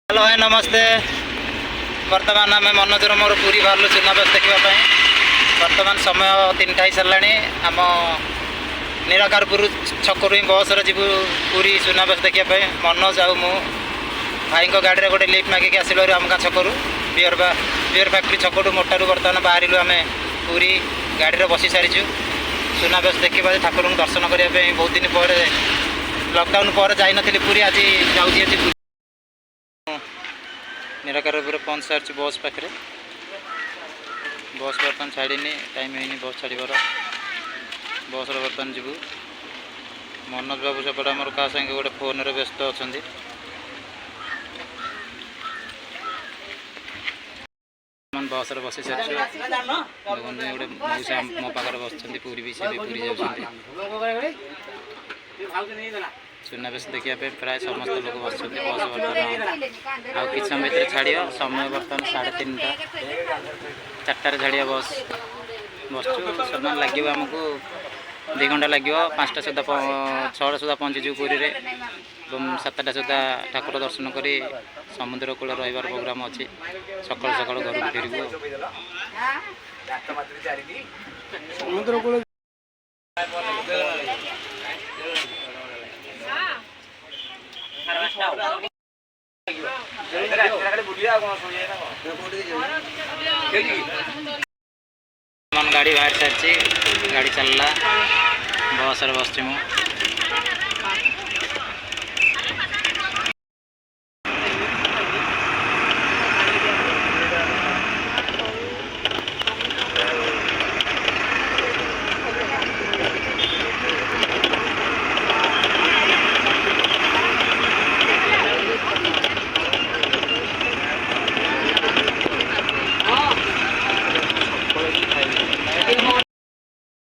Hello भाई नमस्ते। बर्तमान आम मनोजर मोर पूरी बाहर सुनाबेश देखापी। बर्तमान समय 3टा ही सारा आम निराकारपुर छकु ही बस जीवु पूरी सुनाबेश देखापी। मनोज आउ मु भाई गाड़ी गोटे लिफ्ट मागिक आसलु आमका छकु बियर फैक्ट्री छकु मोटारू बर्तमान बाहर आम पूरी गाड़ी बसी सारीचु। सुनाबेश देखा ठाकुर दर्शन करने बहुत दिन पर लॉकडाउन पर जाई नथिली पूरी आज जाऊँगी। निराकारपुर पहुँच सारी बस पाखे बस बर्तमान छाड़ी टाइम है बस छाड़बार बस बर्तमान जीवु। मनोज बाबू सेपटे आमर क्या संगे गोटे फोन रे व्यस्त अच्छा बस बसी सारी गोटे मौसा मो पाखे बस पूरी भी से पूरी जाऊँ सुनाबेश देखापी प्राय समस्त लोग बस बस बर्तमान आउ कि समय भर छाड़ समय बर्तमान 3:30 4टार छाड़िया बस बसचु समय लगे आमको 2 घंटा लगे 5टा सुधा 6टा सुधा पहुँचीजु पुरी रे 7टा सुधा ठाकुर दर्शन कर समुद्र कूल रही प्रोग्राम अच्छी सकाल सकाल घर को फेरबू। समुद्र कूल गाड़ी बाहर सारी गाड़ी चलला बस बस मु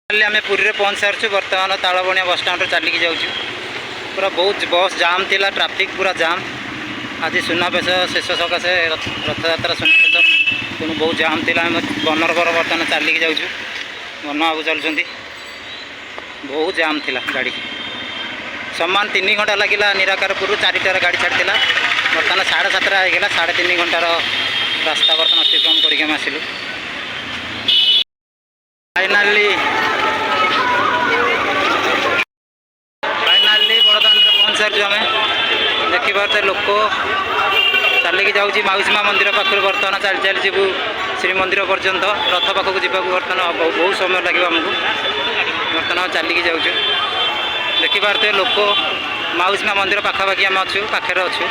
आम पुरी पहुँच सारी। बर्तमान तालबणिया बस स्टाण्ड चलिकी जाऊँ पूरा बहुत बस जाम थिला ट्राफिक पूरा जाम। आज सुनाबेश शेष सकाशे रथयात्रा सुनाबेश तेणु बहुत जाम थिला। बनरबर बर्तमान चलिकी जाऊँ बन बाबू चलुँच बहुत जाम थिला गाड़ी समान 3 घंटा लगिला। निराकारपुर 4टार गाड़ी छाड़ी बर्तमान 7:30 होगा 3.5 घंटार रास्ता बर्तमान अतिक्रम करके आसिलु। फाइनाली बड़दान पहुँच सारी आम देखिए लोक चलिकी जाऊँ मौसीमा मंदिर पाखर बर्तमान चली चली जीवु श्रीमंदिर पर्यंत रथ पाखक जावाक बर्तमान बहुत समय लगे आमको। बर्तमान चलिकी जाऊँ देखिए लोक मौसीमा मंदिर पाखापाखि आम अच्छु पाखे अच्छु।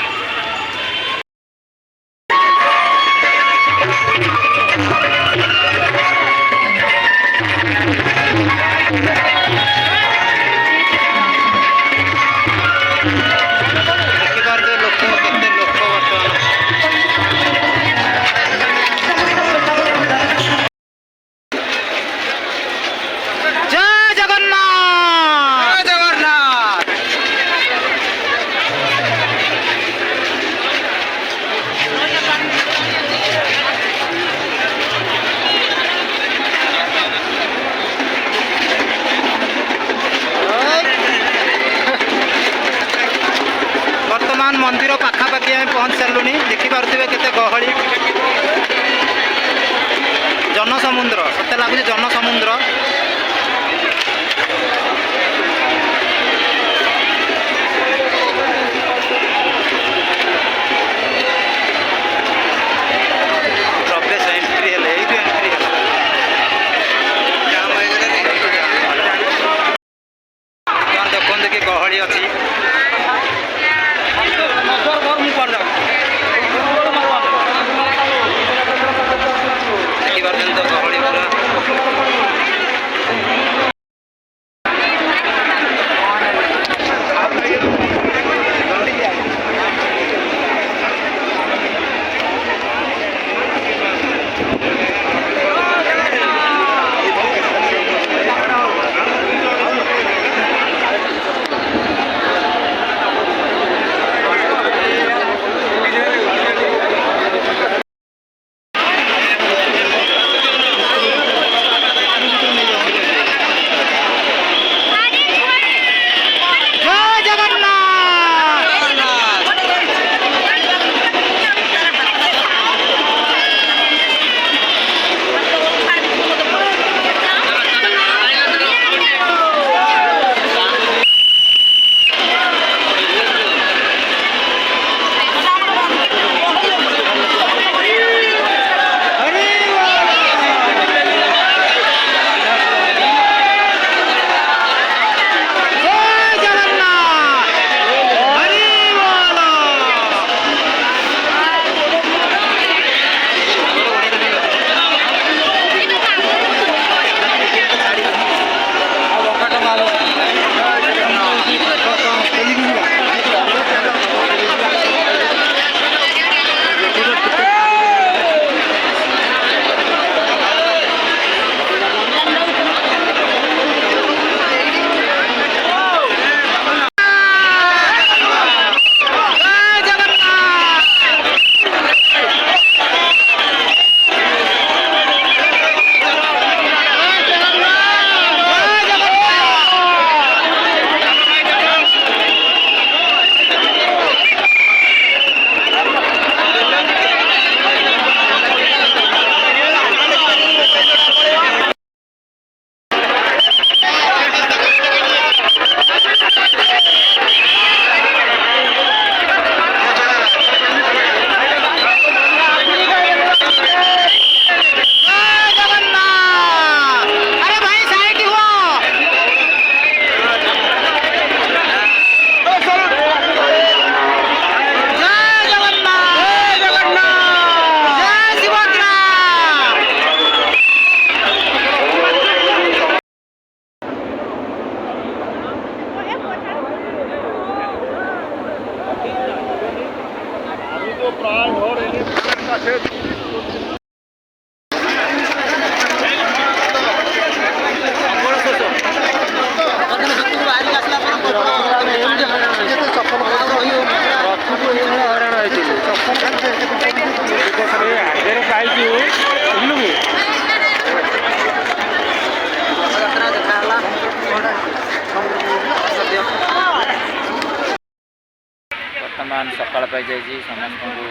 ବର୍ତ୍ତମାନ ସକାଳ ପାଇଯାଇଛି ସମସ୍ତଙ୍କୁ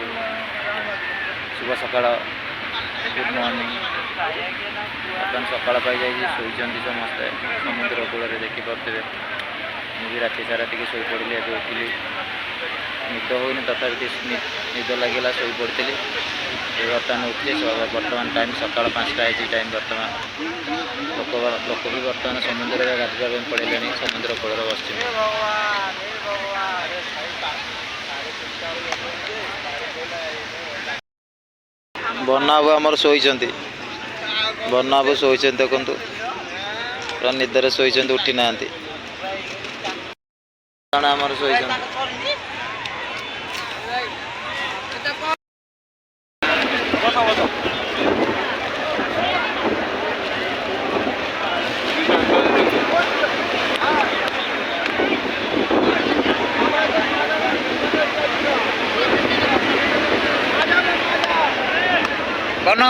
ଶୁଭ ସକାଳ ଗୁଡ୍ ମର୍ଣ୍ଣିଂ। ବର୍ତ୍ତମାନ ସକାଳ ପାଇଯାଇଛି ଶୋଇଛନ୍ତି ସମସ୍ତେ ସମୁଦ୍ର କୂଳରେ ଦେଖିପାରୁଥିବେ। ମୁଁ ବି ରାତି ସାରା ଟିକେ ଶୋଇପଡ଼ିଲି ଏବେ ଉଠିଲି ନିଦ ହେଉନି ତଥାପି ନିଦ ଲାଗିଲା ଶୋଇପଡ଼ିଥିଲି। ବର୍ତ୍ତମାନ ଉଠିଲି ବର୍ତ୍ତମାନ ଟାଇମ୍ ସକାଳ 5ଟା ହେଇଛି ଟାଇମ୍ ବର୍ତ୍ତମାନ ଲୋକ ବି ବର୍ତ୍ତମାନ ସମୁଦ୍ରରେ ଗାଧୋଇବା ପାଇଁ ପଳେଇଲେଣି ସମୁଦ୍ର କୂଳରେ ବସିଛନ୍ତି। ବନାବାବୁ ଆମର ଶୋଇଛନ୍ତି ବନାବାବୁ ଶୋଇଛନ୍ତି ଦେଖନ୍ତୁ ପୁରା ନିଦରେ ଶୋଇଛନ୍ତି ଉଠି ନାହାନ୍ତି ଆମର ଶୋଇଛନ୍ତି। ବନ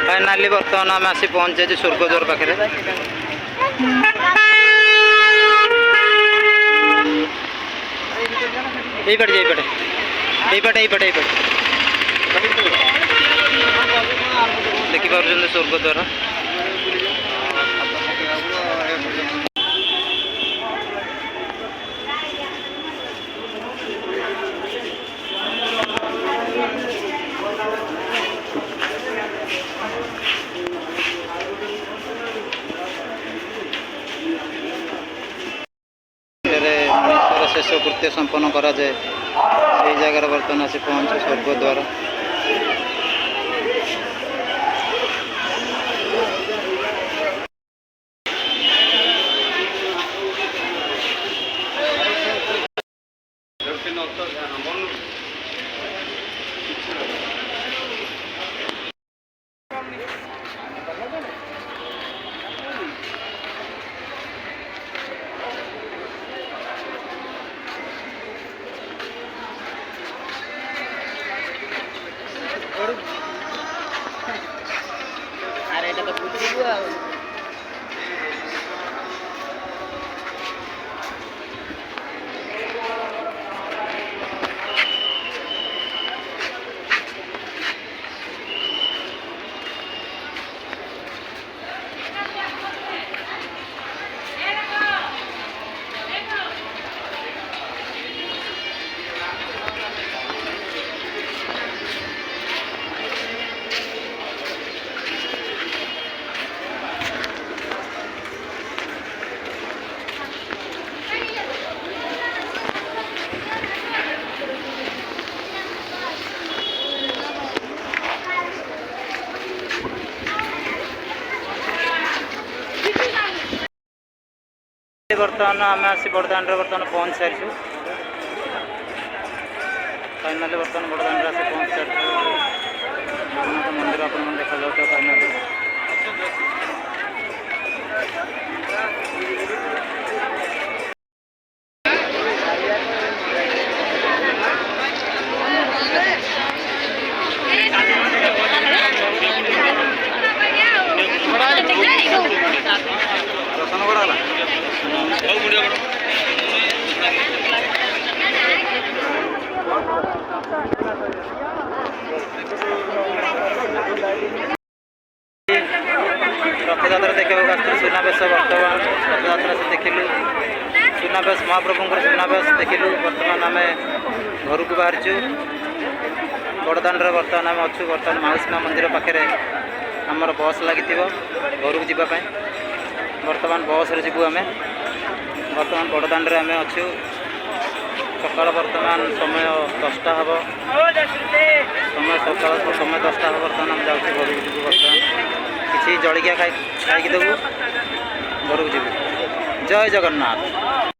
फाइनाली बर्तमान आम आसी पहुँचे स्वर्गद्वार पाखे यहीपटे देखिपुर स्वर्गद्वार। ନୀତି ସମ୍ପନ୍ନ କରାଯାଏ ସେଇ ଜାଗାରେ ବର୍ତ୍ତମାନ ଆସି ପହଞ୍ଚୁ ସ୍ୱର୍ଗଦ୍ୱାର। ଆରେ ଏଇଟା ତ ବୁଝିବୁ ଆଉ। ବର୍ତ୍ତମାନ ଆମେ ଆସି ବଡ଼ଦାଣ୍ଡରେ ବର୍ତ୍ତମାନ ପହଞ୍ଚି ସାରିଛୁ। ଫାଇନାଲି ବର୍ତ୍ତମାନ ବଡ଼ଦାଣ୍ଡରେ ଆସି ପହଞ୍ଚି ସାରିଛୁ। ଜଗନ୍ନାଥ ମନ୍ଦିର ଆପଣମାନେ ଦେଖାଯାଉଥିବ ଫାଇନାଲି। ଦର୍ଶନ କରାଗଲା। ରଥଯାତ୍ରା ଦେଖିବାକୁ ଆସିଥିଲୁ। ସୁନାବେଶ ବର୍ତ୍ତମାନ ରଥଯାତ୍ରା ସେ ଦେଖିଲୁ। ସୁନାବେଶ ମହାପ୍ରଭୁଙ୍କର ସୁନାବେଶ ଦେଖିଲୁ। ବର୍ତ୍ତମାନ ଆମେ ଘରକୁ ବାହାରିଛୁ। ବଡ଼ଦାଣ୍ଡରେ ବର୍ତ୍ତମାନ ଆମେ ଅଛୁ। ବର୍ତ୍ତମାନ ମାଉସୀ ମା ମନ୍ଦିର ପାଖରେ ଆମର ବସ୍ ଲାଗିଥିବ ଘରକୁ ଯିବା ପାଇଁ। ବର୍ତ୍ତମାନ ବସ୍ରେ ଯିବୁ ଆମେ। ବର୍ତ୍ତମାନ ବଡ଼ଦାଣ୍ଡରେ ଆମେ ଅଛୁ। ସକାଳ ବର୍ତ୍ତମାନ ସମୟ 10ଟା ହେବ। ସକାଳ ସମୟ 10ଟା ହେବ। ବର୍ତ୍ତମାନ ଆମେ ଯାଉଛୁ ଘରକୁ ଯିବୁ। ବର୍ତ୍ତମାନ କିଛି ଜଳଖିଆ ଖାଇକି ଦେବୁ, ଘରକୁ ଯିବୁ। ଜୟ ଜଗନ୍ନାଥ।